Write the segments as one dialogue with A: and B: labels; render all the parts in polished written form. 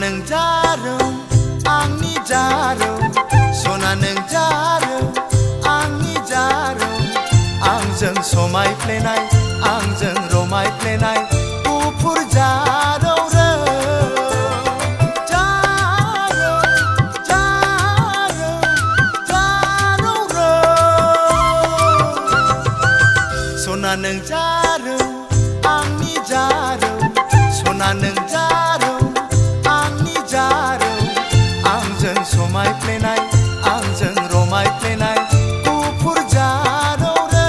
A: नों जारौ आंनि जारौ सना नों जारौ आंनि जारौ आंजों समायफ्लेनाय आंजों रमायफ्लेनाय गुफुर जारौ रौ जारौ जारौ जारौ रौ सना नों जारौ आंनि जारौ सना नों जारौ आंनि जारौ आंजों समायफ्लेनाय आंजों रमायफ्लेनाय गुफुर जारौ रौ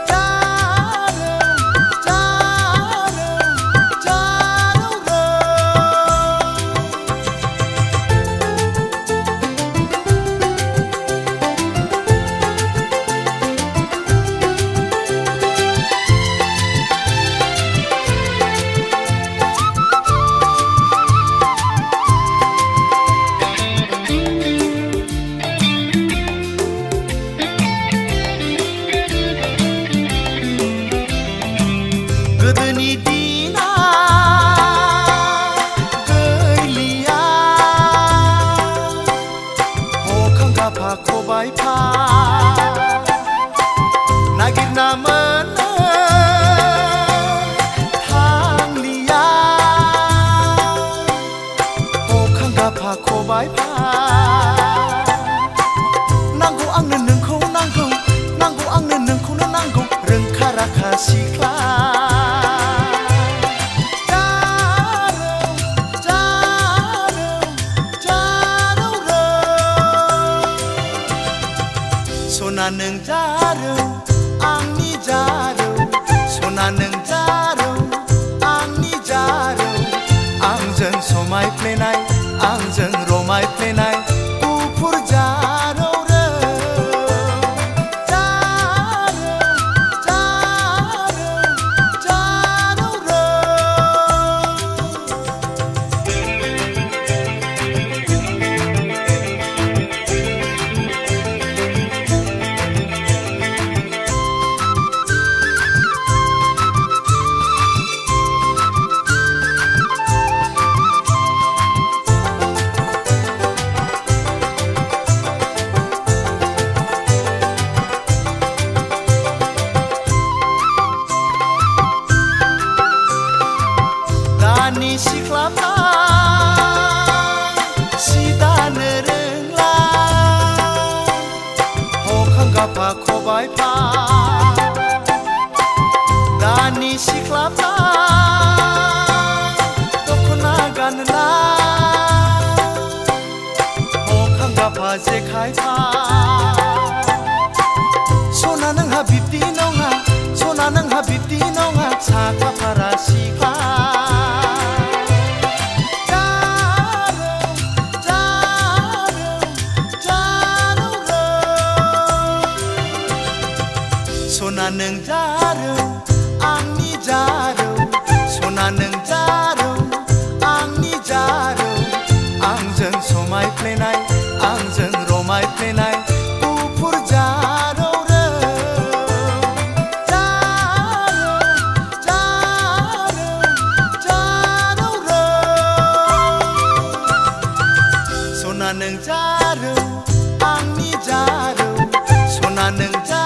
A: जारौ जारौ जारौ रौ गोदोनि दिना गैलिया हखां गाफा खबायफा नागिरना मोननो थांलिया हखां गाफा खबायफा नांगौ आंनो नोंखौ नांगौ नांगौ आंनो नोंखौनो नांगौ रोंखा राखा सिख्ला सना नों जारौ आंनि जारौ सना नों जारौ आंनि जारौ आंजों समायफ्लेनाय आंजों रमायफ्लेनाय गुफुर जारौ रौ जारौ जारौ जारौ रौ दानि सिख्लाफ्रा सि दानो रोंला हखां गाफा खबायफा दानि सिख्लाफ्रा दख'ना गानला हखां गाफा जेखायफा सना नोंहा बिब्दि नङा सना नोंहा बिब्दि नङा साखा फारा सिख्ला सना नों जारौ आंनि जारौ सना नों जारौ आंनि जारौ आंजों समायफ्लेनाय आंजों रमायफ्लेनाय गुफुर जारौ रौ जारौ जारौ जारौ रौ सना नों जारौ आंनि जारौ सना नों जारौ